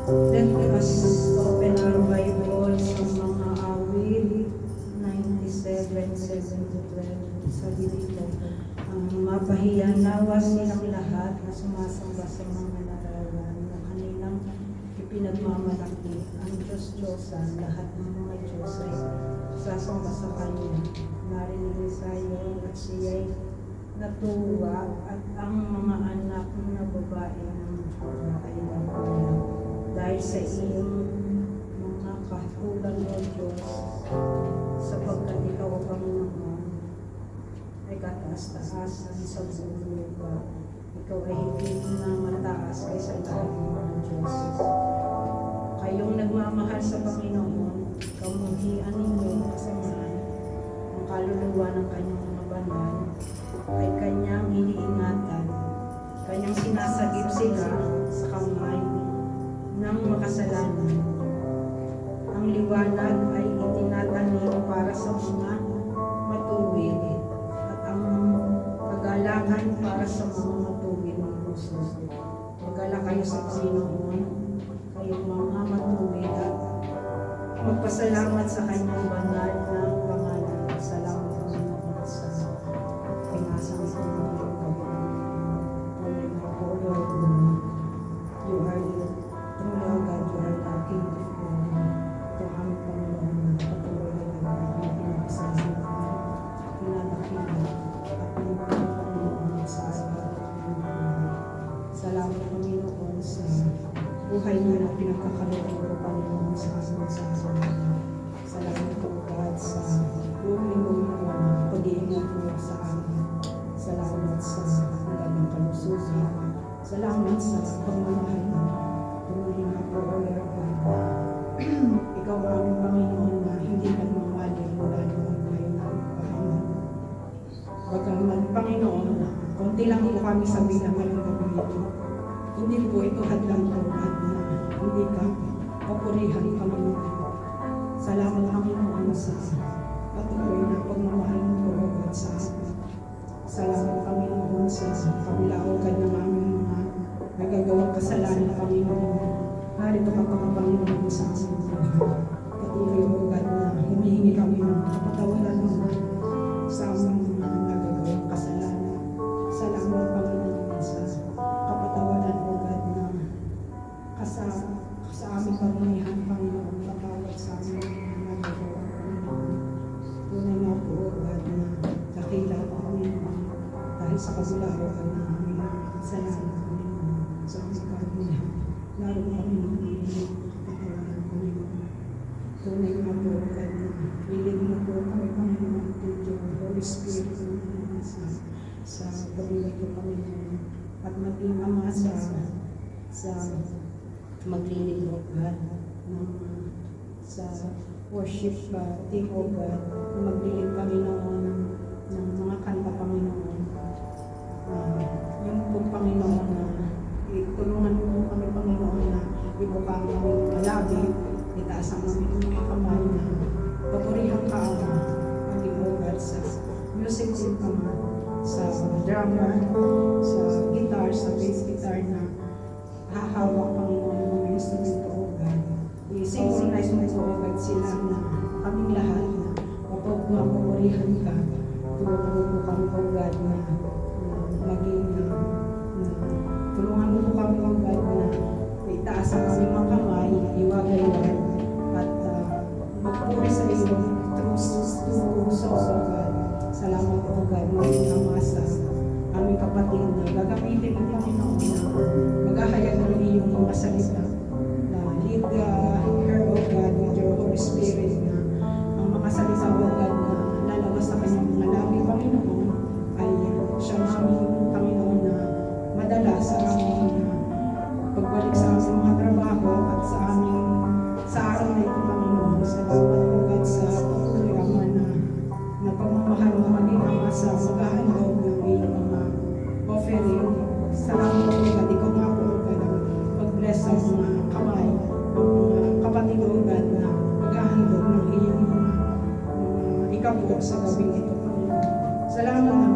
Let us open our Bible sa mga awit 97:7 to 12. Sabi dito, mapahiyan nawa silang lahat na sumasamba sa mga nararan na kanilang ipinagmamalaki. Ang Diyos-Diyosan, lahat ng mga Diyos ay sasamba sa Kanya. Narinig sa'yo at siya'y natuwa at ang mga anak na babae ng Juda ay nagulat. Dahil sa iyong mga kahulugan o Diyos, sapagkat ikaw ang Panginoon ay kataas-taasan sa buong lupa. Ikaw ay higit na mataas kaysa lahat ng mga Diyos. Kayong nagmamahal sa Panginoon, kamuhian ninyo kasamaan ang kaluluwa ng kanyang mga banal, ay kanyang iniingatan, kanyang sinasagip sila sa kamay ng makasalanan. Ang liwanag ay itinatanim para sa mga matuwid at ang kagalakan para sa mga matuwid ng puso. Magala kayo sa Panginoon, kayong mga matuwid, at magpasalamat sa kanyang banal na pangalan. Salamat Panginoon sa pinasang sa mga you are the Lord God, you are the King of glory. Ito ang Panginoon na patuloy na pinagsasabi, pinadakilan at pinagpapang Panginoon sa ating buhay. Salamat Panginoon sa buhay mo na pinagkakaroon ko Panginoon sa ating. Salamat po God sa buong pag-iingat mo sa amin. Salamat sa magandang kalusugan. Salamat sa pagmamahal mo. Tuloy na po, O Lord God. Ikaw ang Panginoon na hindi nagmamali mula noon ngayon ang Panginoon. Bagaman Panginoon, konti lang po kami sa bilang ngayong gabi ito. Hindi po ito hadlang po at na hindi ka papurihan Panginoon. Salamat Panginoon sa patuloy na pagmamahal mo po, O God, sa amin. Salamat Panginoon sa kabilaugan ng aming mga nagagawang kasalanan Panginoon. Narito ka pa Panginoon sa aming buhay. Patuloy O God na humihingi kami ng kapatawaran mo sa aming mga nagagawang kasalanan. Salamat Panginoon sa kapatawaran O God na sa aming pamilihan Panginoon. Patawad sa aming mga nagagawa Panginoon. Tunay nga po O God na dakila Panginoon. Dahil sa kabilaugan ng aming mga kasalanan Panginoon sa aming karamihan. Lalo kami ng Panginoon, kapatawaran Panginoon. Tunay nga po O God na hilig mo po kami Panginoon dito, Holy Spirit Panginoon sa pagbuhay ko Panginoon. At maging Ama sa maglilig O God sa worship team O God, na maglilig Panginoon ng mga kanta Panginoon. Yung po Panginoon na itulungan mo po kami Panginoon na ibuka ang aming malabi, itaas ang aming mga kamay na papurihan ka Ama, maging O God sa music team Ama, sa drummer, sa guitar, sa bass guitar na hahawak Panginoon ng mga instrumento O God. I-synchronize mo po O God sila na kaming lahat na mapapurihan ka. Tulungan mo po kami O God na maging tulungan mo po kami O God na itaas ang aming mga kamay, iwagay Lord, at magpuri sa iyo through songs O God. Salamat O God, maging Ama sa aming kapatid na gagamitin mo Panginoon na maghahayag ng iyong mga salita na lead her O God with your Holy Spirit na ang mga salita O God na lalabas sa kanyang mga labi Panginoon ay siya aming Panginoon na madala sa aming pagbalik sa aming mga trabaho at sa araw na ito Panginoon. Salamat O God sa patuloy Ama na pagmamahal mo maging Ama sa maghahandog ng iyong mga offering. Salamat O God, ikaw nga po O God ang mag-bless sa mga kamay ng mga kapatid O God na maghahandog ng iyong mga ikabot sa gabing ito Panginoon. Salamat